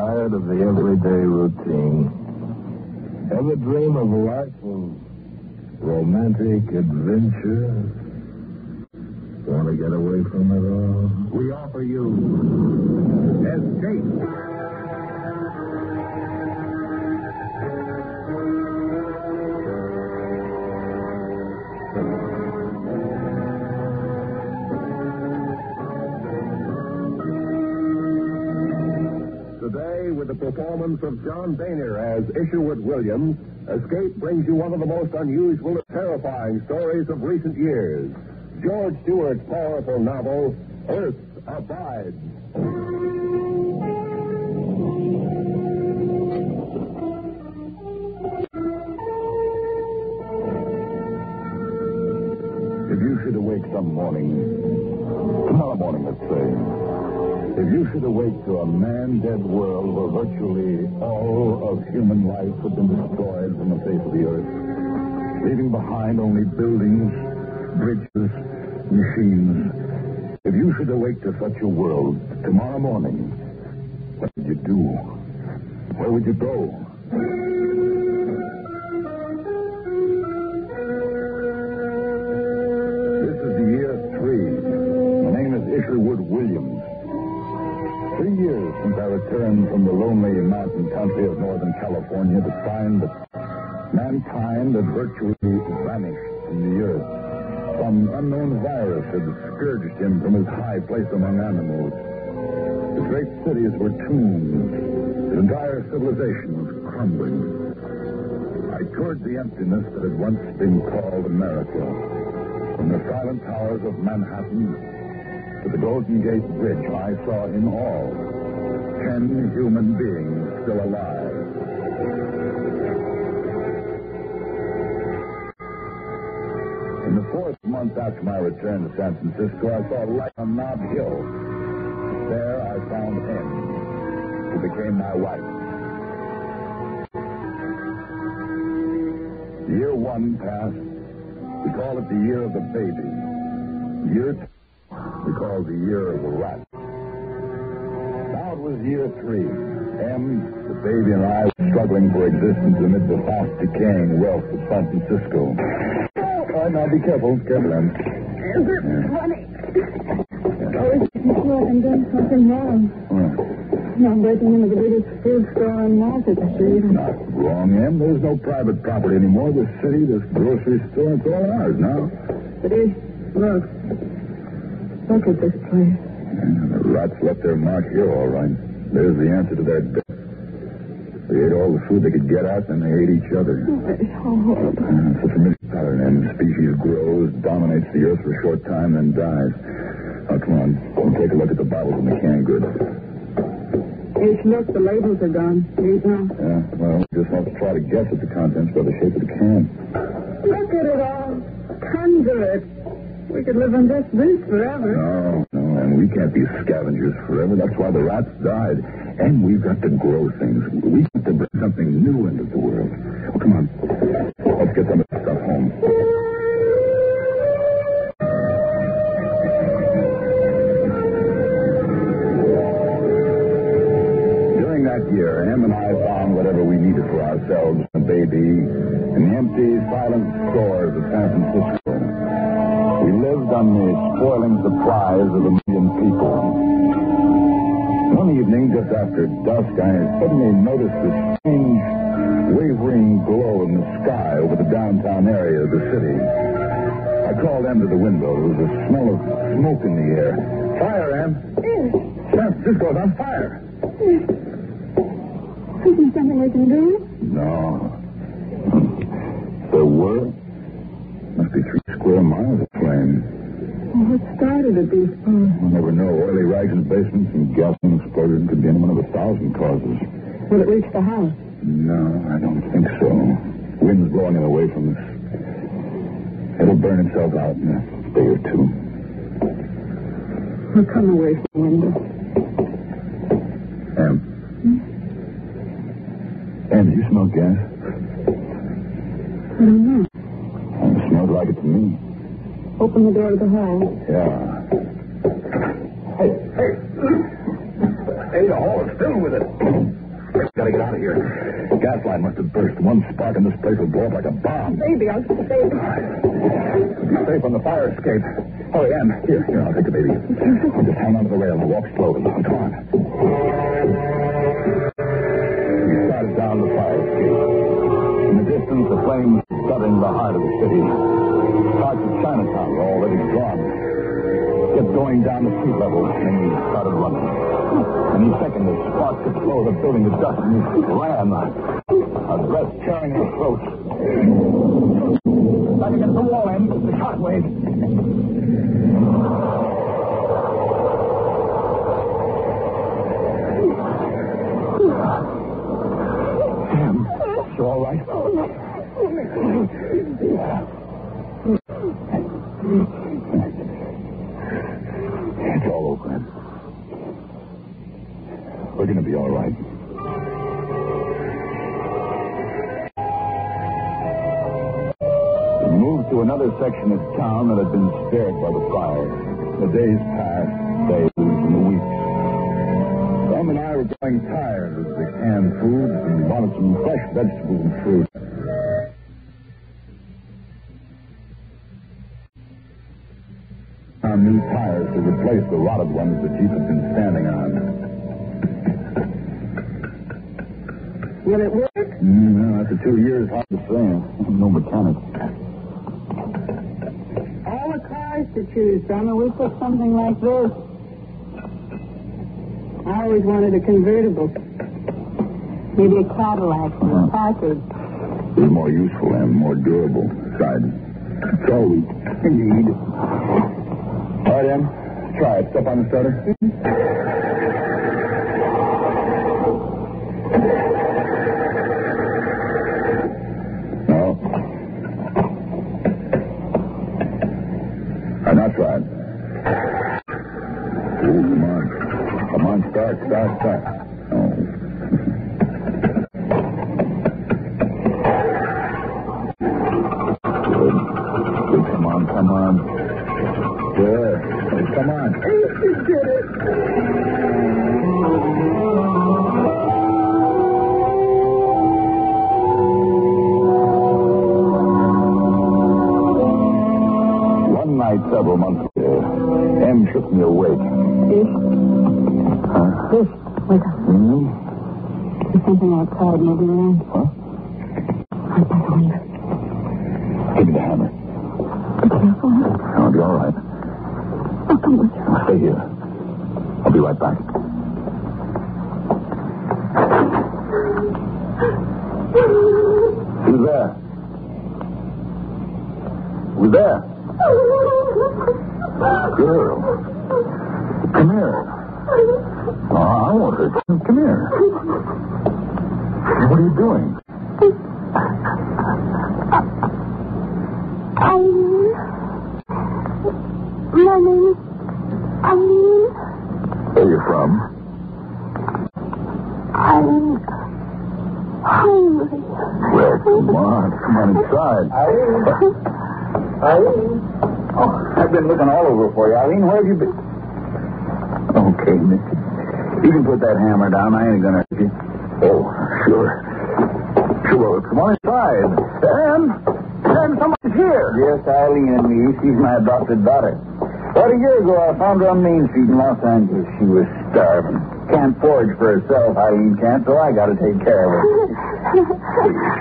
tired of the everyday routine? Ever dream of a life of romantic adventure? Want to get away from it all? We offer you Escape. Today, with the performance of John Boehner as Isherwood Williams, Escape brings you one of the most unusual and terrifying stories of recent years. George Stewart's powerful novel, Earth Abides. If you should awake some morning, tomorrow morning, let's say, if you should awake to a man-dead world where virtually all of human life had been destroyed from the face of the earth, leaving behind only buildings, bridges, machines, if you should awake to such a world tomorrow morning, what would you do? Where would you go? This is the year 3. My name is Isherwood Williams. 3 years since I returned from the lonely mountain country of Northern California to find that mankind had virtually vanished from the earth. Some unknown virus had scourged him from his high place among animals. The great cities were tombs. His entire civilization was crumbling. I toured the emptiness that had once been called America. From the silent towers of Manhattan to the Golden Gate Bridge, I saw in all 10 human beings still alive. In the 4th month after my return to San Francisco, I saw light on Nob Hill. There I found Em, who became my wife. Year 1 passed. We call it the year of the baby. Year 2, we call the year of the rat. Now it was year 3. Em, the baby, and I were struggling for existence amid the fast decaying wealth of San Francisco. All right, now be careful. Careful, Em. Is it funny? Always making sure I'm doing something wrong. Not breaking into the biggest food store on Market Street. Not wrong, Em. There's no private property anymore. This city, this grocery store, it's all ours now. City, look. Look at this place. Yeah, the rats left their mark here, all right. There's the answer to their death. They ate all the food they could get at, and they ate each other. Oh, it's so horrible. It's a familiar pattern, and species grows, dominates the earth for a short time, then dies. Now, come on. We'll take a look at the bottles and the canned goods. H, look, the labels are gone. These now. Yeah, well, we just have to try to guess at the contents by the shape of the can. Look at it all. Tons of it. We could live on just this forever. No, and we can't be scavengers forever. That's why the rats died. And we've got to grow things. We've got to bring something new into the world. Well, come on. Let's get some of this stuff home. During that year, Em and I found whatever we needed for ourselves and the baby in the empty, silent stores of San Francisco. We lived on the spoiling supplies of a million people. One evening, just after dusk, I suddenly noticed a strange, wavering glow in the sky over the downtown area of the city. I called Em to the window. There was a smell of smoke in the air. Fire, Em! San Francisco's on fire! Isn't something we can do? No. There were. Must be 3 square miles of flame. Well, what started it, these fires? We'll never know. Oily rags in basements and gasoline explosion could be any one of 1,000 causes. Will it reach the house? No, I don't think so. Wind's blowing it away from us. It'll burn itself out in a day or 2. We'll come away from the window. Em, do you smell gas? I don't know. It smells like it to me. Open the door to the hall. Yeah. Hey, the hall is filled with it. Gotta get out of here. Gas line must have burst. One spark and this place will blow up like a bomb. Baby, I'll save you. Safe on the fire escape. Oh, Em, here, I'll take the baby. You just hang onto the rail and walk slowly. Come on. He started down the fire escape. In the distance, the flames flooding the heart of the city. Parts of Chinatown were already gone. Kept going down to street level, and he started running. Any second, the sparks could blow the building to dust, and he ran. A breath tearing in his throat. Back against the wall, Em. The shockwave. Em, you all right? It's all over, Em. We're going to be all right. We moved to another section of town that had been spared by the fire. The days passed, days, and the weeks. Em and I were growing tired of the canned food and wanted some fresh vegetables and fruit. Found new tires to replace the rotted ones the Jeep had been standing on. Will it work? After 2 years, hard to say. I'm no mechanic. All the cars to choose from, and we put something like this. I always wanted a convertible. Maybe a Cadillac or a Packard. It's more useful and more durable. Besides, it's all we need. All right, Em. Try it. Step on the starter. Now try it. Oh, come on. Come on, start. Oh. Good. Come on. Good. Come on. You did it. Several months later, Em shook me awake. Fish? Huh? Fish. Wake up. There's something outside moving around. Huh? I better leave. Give me the hammer. Be careful, huh? I'll be all right. I'll come with you. Stay here. I'll be right back. Who's there? Who's there? Girl. Come here. Oh, I want her. Come here. What are you doing? Where are you from? I'm hungry. Well, come on inside. Eileen? Oh, I've been looking all over for you. Eileen, where have you been? Okay, mister. You can put that hammer down. I ain't gonna hurt you. Oh, sure. Sure. Come on inside. Em, somebody's here. Yes, Eileen and me. She's my adopted daughter. About a year ago, I found her on Main Street in Los Angeles. She was starving. Can't forage for herself, Eileen can't, so I gotta take care of her.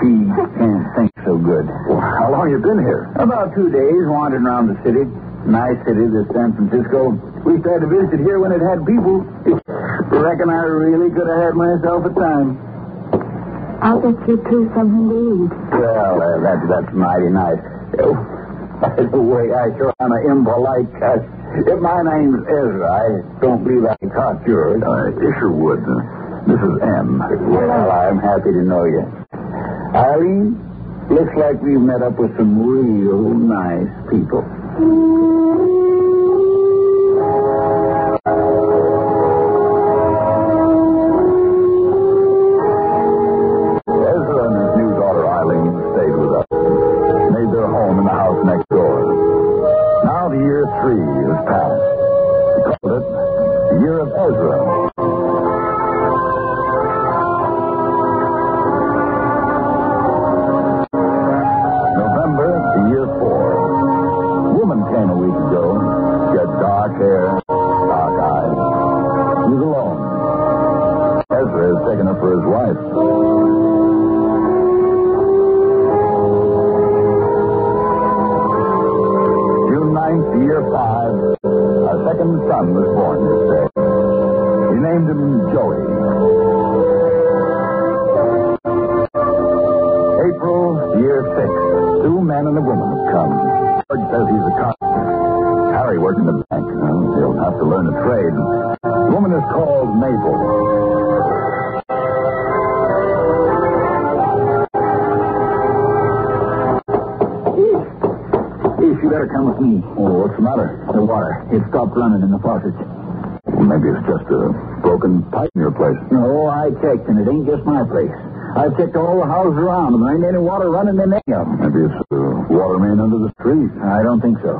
She can't think so good. Well, how long you been here? About 2 days, wandering around the city. Nice city, this San Francisco. We tried to visit here when it had people. Reckon I really could have had myself a time. I'll get you two something to eat. Well, that's mighty nice. By the way, I sure am an impolite cuss. If my name's Ezra, I don't believe I caught yours. Isherwood. This is M. Well, I'm happy to know you. Eileen, looks like we've met up with some real nice people. Ezra and his new daughter Eileen stayed with us. Made their home in the house next door. Now the year 3 has passed. We called it the year of Ezra. Ezra has taken her for his wife. June 9th, year 5, a second son was born this day. He named him Joey. April, year 6, 2 men and a woman have come. George says he's a carpenter. Harry works in the bank. Well, he'll have to learn a trade. The woman is called Mabel. You better come with me. Oh, what's the matter? The water. It stopped running in the faucet. Well, maybe it's just a broken pipe in your place. No, I checked, and it ain't just my place. I've checked all the houses around, and there ain't any water running in any of them. Maybe it's a water main under the street. I don't think so.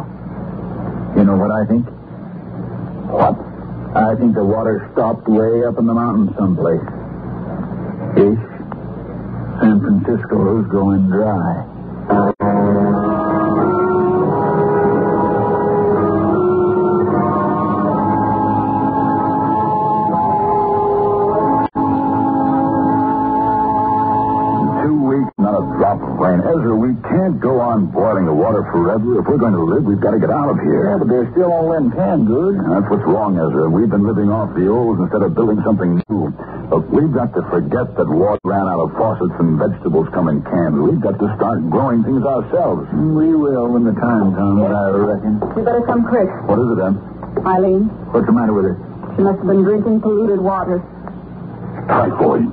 You know what I think? What? I think the water stopped way up in the mountains someplace. Ish. San Francisco's going dry. Ezra, we can't go on boiling the water forever. If we're going to live, we've got to get out of here. Yeah, but they're still all them canned goods. That's what's wrong, Ezra. We've been living off the old instead of building something new. Look, we've got to forget that water ran out of faucets and vegetables come in cans. We've got to start growing things ourselves. We will when the time comes, I reckon. You better come quick. What is it, Em? Eileen, What's the matter with her? she must have been drinking polluted water. Typhoid.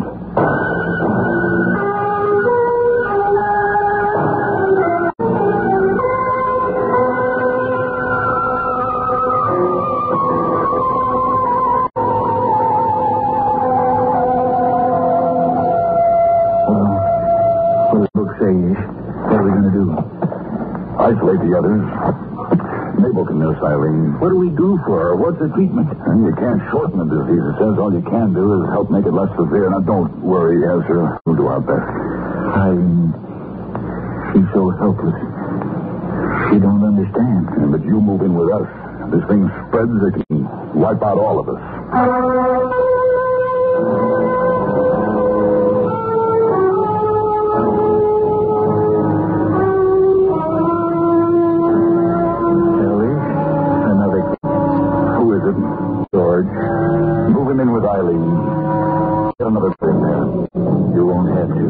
What are we going to do? Isolate the others. Mabel can nurse Eileen. What do we do for her? What's the treatment? And you can't shorten the disease. It says all you can do is help make it less severe. Now, don't worry, Ezra. We'll do our best. Eileen, she's so helpless. She don't understand. Yeah, but you move in with us. If this thing spreads, it can wipe out all of us. George, move him in with Eileen. Get another friend there. You won't have to.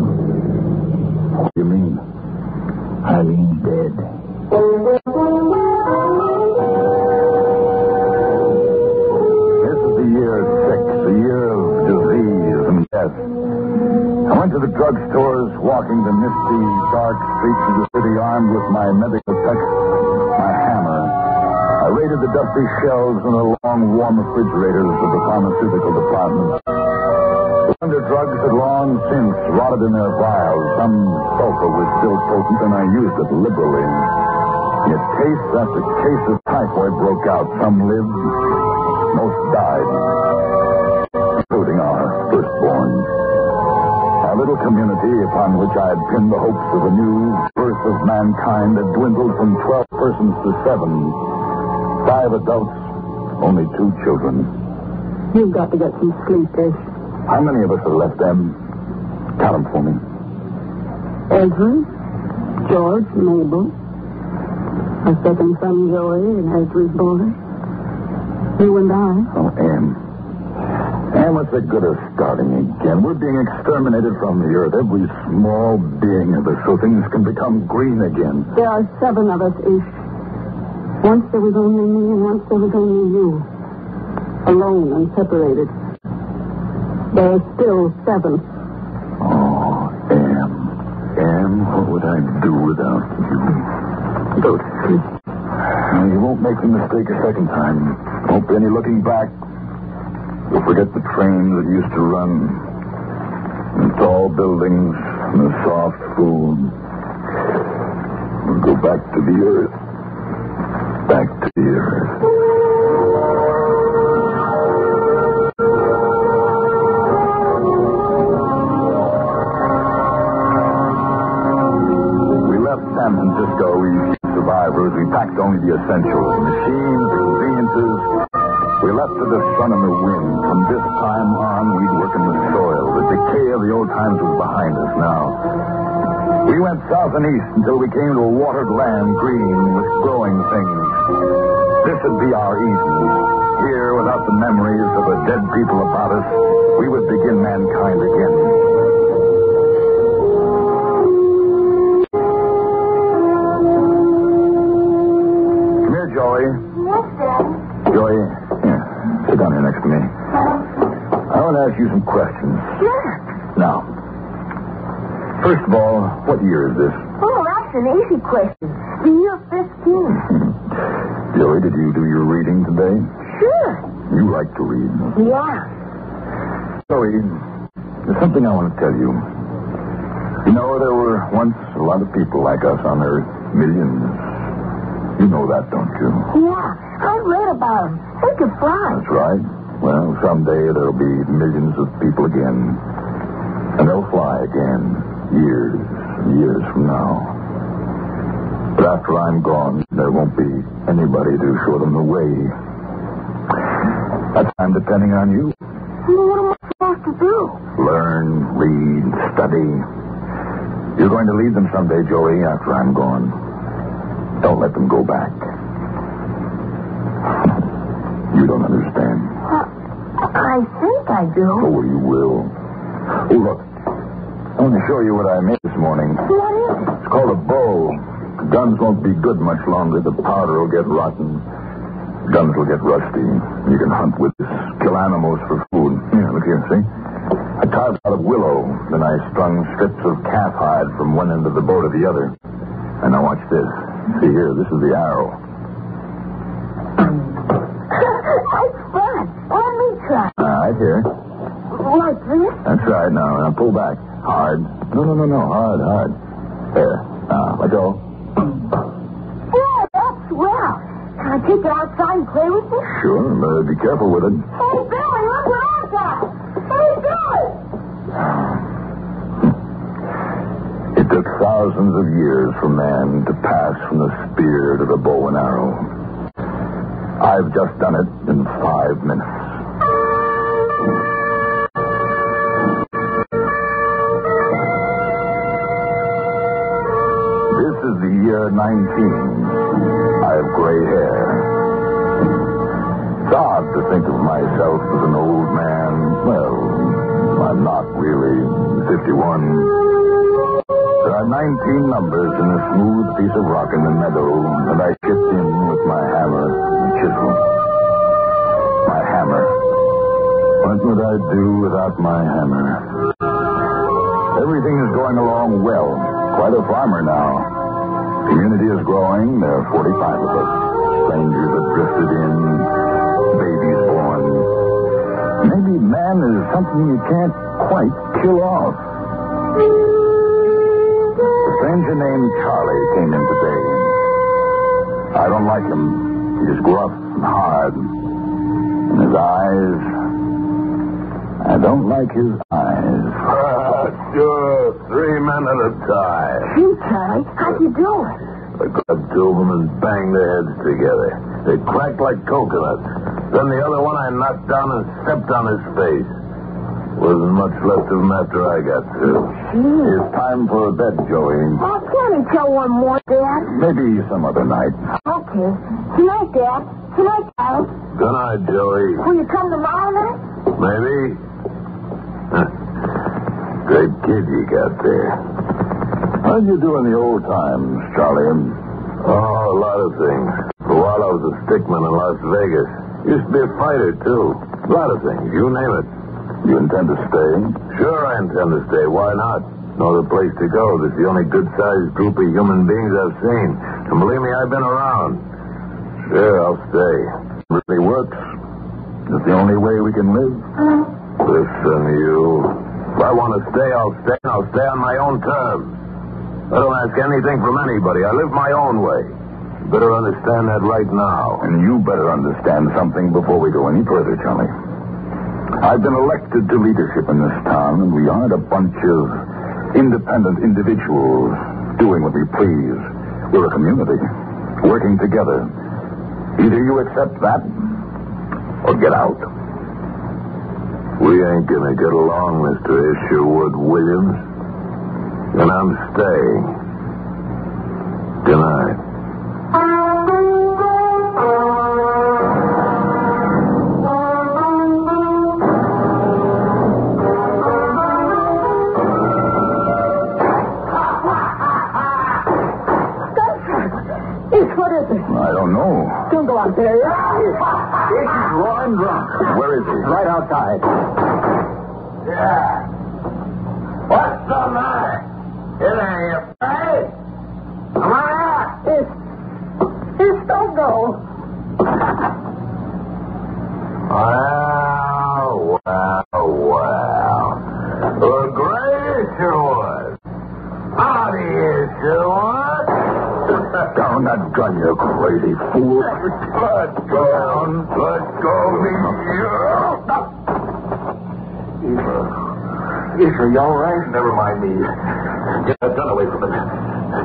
What do you mean? Eileen's dead. This is the year 6, the year of disease and death. I went to the drugstores, walking the misty, dark streets of the city, armed with my medical text, my hammer. I raided the dusty shelves and the long, warm refrigerators of the pharmaceutical department. The wonder drugs had long since rotted in their vials. Some sulfur was still potent, and I used it liberally. Yet case after case of typhoid broke out. Some lived, most died, including our firstborn. Our little community, upon which I had pinned the hopes of a new birth of mankind, had dwindled from 12 persons to 7. 5 adults, only 2 children. You've got to get some sleep, Ish. How many of us are left, Em? Count them for me. Ezra, George, Mabel, our second son, Joey, and Ezra's boy. You and I. Oh, Em. Em, what's the good of starting again? We're being exterminated from the earth. Every small being of us, so things can become green again. There are 7 of us, Ish. Once there was only me, and once there was only you. Alone and separated. There are still 7. Oh, Em. Em, what would I do without you? Go to sleep. You won't make the mistake a second time. Won't be any looking back. You'll forget the trains that used to run. And tall buildings and the soft food. We'll go back to the earth. Back to the earth. We left San Francisco, we survivors. We packed only the essentials, machines, the conveniences. We left to the sun and the wind. From this time on, we'd work in the shore. old times was behind us now. We went south and east until we came to a watered land green with growing things. This would be our Eden. Here, without the memories of the dead people about us, we would begin mankind again. Come here, Joey. Yes, Dad. Joey, here. Sit down here next to me. I want to ask you some questions. Sure. Now, first of all, what year is this? Oh, that's an easy question. The year 15. Joey, did you do your reading today? Sure. You like to read. Yeah. Joey, there's something I want to tell you. You know, there were once a lot of people like us on Earth. Millions. You know that, don't you? Yeah. I read about them. They could fly. That's right. Well, someday there'll be millions of people again. And they'll fly again. Years and years from now. But after I'm gone, there won't be anybody to show them the way. That's I'm depending on you. Well, what am I supposed to do? Learn, read, study. You're going to lead them someday, Joey, after I'm gone. Don't let them go back. You don't understand. I think I do. Oh, you will. Oh, look. I want to show you what I made this morning. What is it? It's called a bow. The guns won't be good much longer. The powder will get rotten. Guns will get rusty. You can hunt with this, kill animals for food. Here, look here, see? I carved out of willow. Then I strung strips of calf hide from one end of the bow to the other. And now watch this. See here, this is the arrow. That's fun. Let me try. Right here. Like this? That's right. Now pull back. Hard. No. Hard. There. Now, let go. Yeah, that's swell. Can I take it outside and play with it? Sure, but be careful with it. Hey, Billy, look what I got. Hey, Billy! It took thousands of years for man to pass from the spear to the bow and arrow. I've just done it in 5 minutes. This is the year 19. I have gray hair. It's odd to think of myself as an old man. Well, I'm not really 51. There are 19 numbers in a smooth piece of rock in the meadow that I chipped in with my hammer and chisel. My hammer. What would I do without my hammer? Everything is going along well. Quite a farmer now. Community is growing. There are 45 of us. Strangers have drifted in. Babies born. Maybe man is something you can't quite kill off. A stranger named Charlie came in today. I don't like him. He's gruff and hard. And his eyes... I don't like his eyes. Sure. 3 men at a time. Gee, Charlie, how'd you do it? I grabbed 2 of them and banged their heads together. They cracked like coconuts. Then the other one I knocked down and stepped on his face. Wasn't much left of him after I got through. Gee. It's time for bed, Joey. Oh, can't we tell one more, Dad? Maybe some other night. Okay. Tonight, Dad. Tonight, Charlie. Good night, Joey. Will you come tomorrow night? Maybe. Great kid you got there. How'd you do in the old times, Charlie? Oh, a lot of things. For a while I was a stickman in Las Vegas. Used to be a fighter, too. A lot of things. You name it. You intend to stay? Sure I intend to stay. Why not? No other place to go. This is the only good-sized group of human beings I've seen. And believe me, I've been around. Sure, I'll stay. It really works. It's the only way we can live. Listen, you. If I want to stay, I'll stay, and I'll stay on my own terms. I don't ask anything from anybody. I live my own way. You better understand that right now. And you better understand something before we go any further, Charlie. I've been elected to leadership in this town, and we aren't a bunch of independent individuals doing what we please. We're a community, working together. Either you accept that, or get out. We ain't gonna get along, Mr. Isherwood Williams. And I'm staying. Good night. What is it? I don't know. Don't go out there. He's roaring drunk. Where is he? Right outside. Yeah. What's the matter? It ain't afraid. Come on out. It's don't go. Well. The great Isherwood. Howdy, Isherwood. Down that gun, you crazy fool. Let go. Let go of me. Isher, you all right? Never mind me. Get that gun away from him.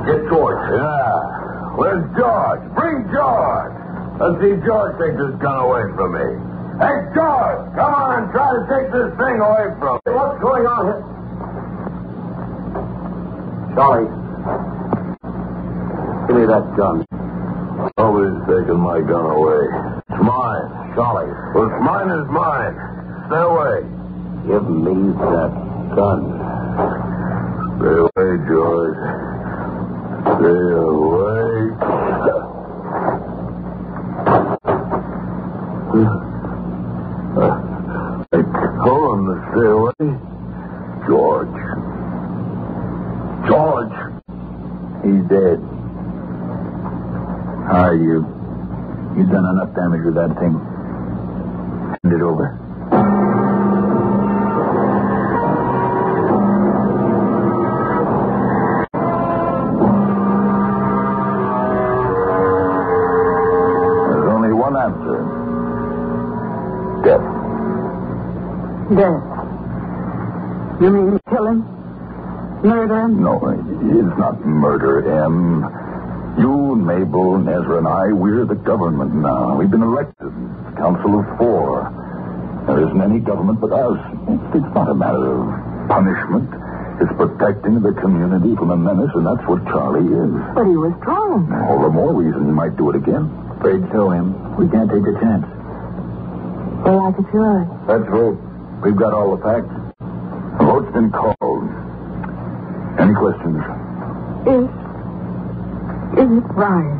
Get George. Yeah. Where's George? Bring George. Let's see George take this gun away from me. Hey, George, come on and try to take this thing away from me. What's going on here? Charlie. Give me that gun. Nobody's taking my gun away. It's mine. Charlie. What's mine is mine. Stay away. Give me that gun. Stay away, George. Stay away. I told him to stay away. George. George. He's dead. Are you? You've done enough damage with that thing. Hand it over. There's only one answer. Death. Death. You mean kill him? Murder him? No, it's not murder, M. You, Mabel, and Ezra, and I, we're the government now. We've been elected. Council of 4. There isn't any government but us. It's not a matter of punishment. It's protecting the community from a menace, and that's what Charlie is. But he was trying. All the more reason he might do it again. Afraid so, him. We can't take a chance. Well, like it yours. Let's vote. We've got all the facts. The vote's been called. Any questions? Is it right?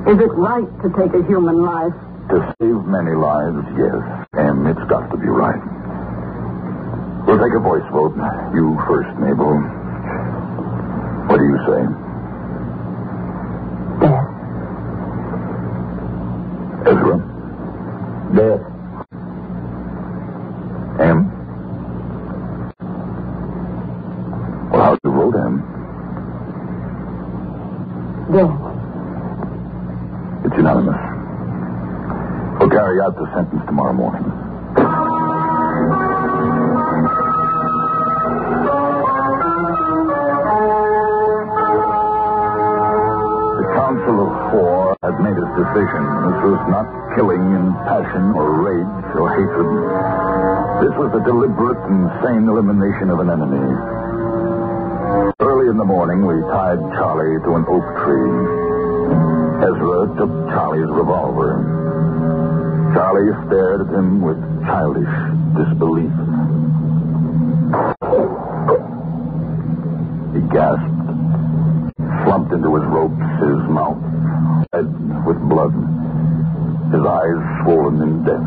Is it right to take a human life? To save many lives, yes. And it's got to be right. We'll take a voice vote. You first, Mabel. What do you say? Death. Ezra? Death. M? Well, how do you vote, M? Death. It's unanimous. We'll carry out the sentence tomorrow morning. The Council of 4 had made its decision. This was not killing in passion or rage or hatred. This was the deliberate and sane elimination of an enemy. Early in the morning, we tied Charlie to an oak tree. Ezra took Charlie's revolver. Charlie stared at him with childish disbelief. He gasped, slumped into his ropes, his mouth red with blood, his eyes swollen in death.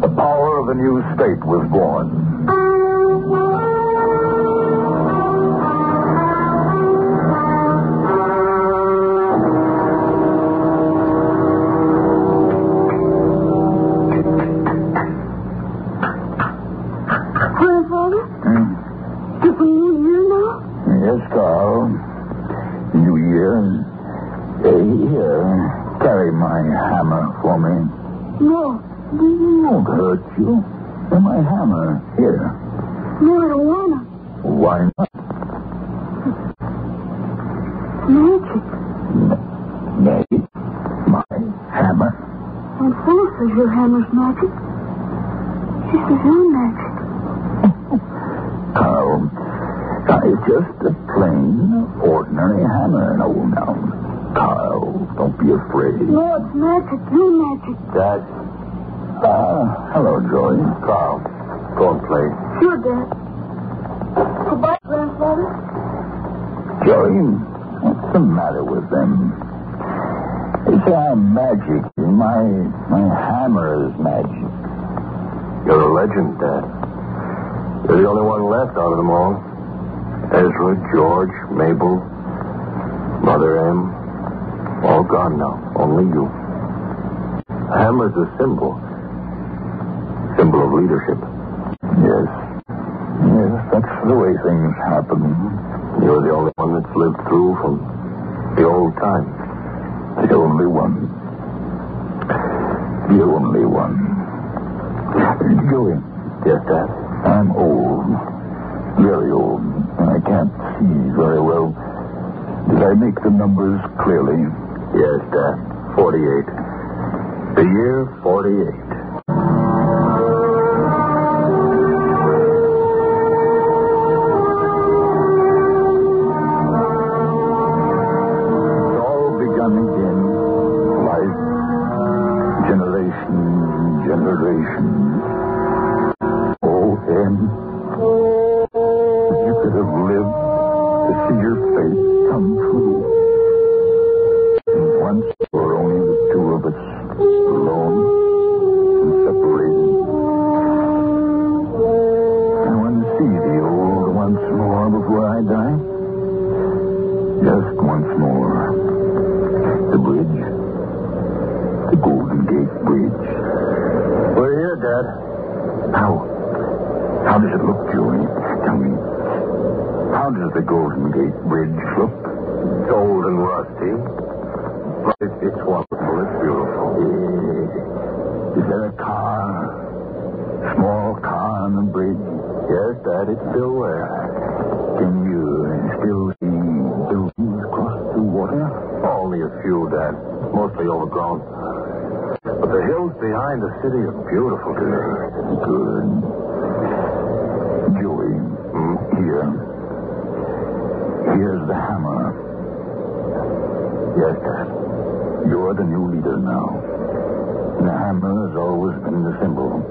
The power of the new state was born. Yes, Carl. New Year. Here, carry my hammer for me. No. It won't hurt you. And my hammer. Here. No, I don't want to. Why not? Magic. Magic? My hammer? And Phil says your hammer's magic. This is your magic. Carl, it's just a plain, ordinary hammer. No, now. Carl, don't be afraid. No, it's magic. Your magic. Dad. Hello, Joey. Carl, go and play. Sure, Dad. Goodbye, Grandfather. Joey, what's the matter with them? They say I'm magic. My hammer is magic. You're a legend, Dad. You're the only one left out of them all. Ezra, George, Mabel, Mother M. All gone now. Only you. The hammer's a symbol. Symbol of leadership. Yes. Yes, that's the way things happen. You're the only one that's lived through from the old times. The only one. The only one. Joey. Yes, Dad? I'm old. Very old. And I can't see very well. Did I make the numbers clearly? Yes, Dad. 48. The year 48. How does it look, Joey? Tell me. How does the Golden Gate Bridge look? It's old and rusty, but it's wonderful. It's beautiful. Is there a car? Small car on the bridge? Yes, Dad, it's still there. Can you still see buildings across the water? Only a few, Dad. Mostly overgrown. But the hills behind the city are beautiful today. Good. Joey, here. Here's the hammer. Yes, Dad. You're the new leader now. The hammer has always been the symbol.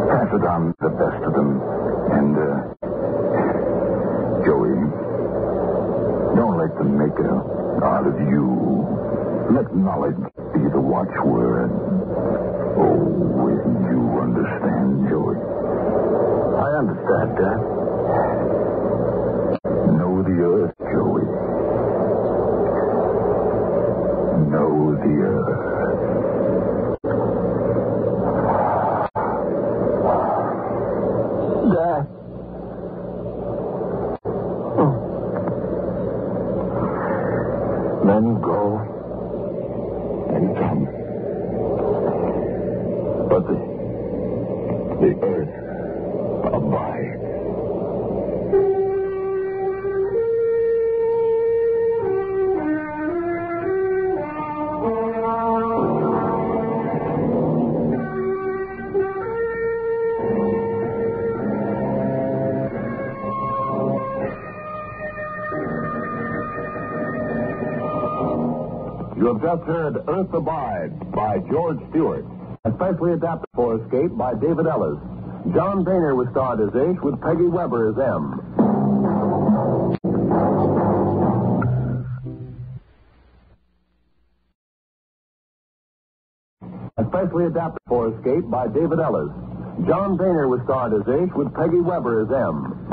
Pass it on to the best of them. And, Joey, don't let them make it out of you. Let knowledge be the watchword. Oh, you understand, Joey. I understand, Dad. Know the earth, Joey. Know the earth. Dad. Men go and come. But the earth abides. You have just heard Earth Abides by George Stewart. Especially adapted for Escape by David Ellis. John Boehner was starred as H with Peggy Weber as M. Especially adapted for Escape by David Ellis. John Boehner was starred as H with Peggy Weber as M.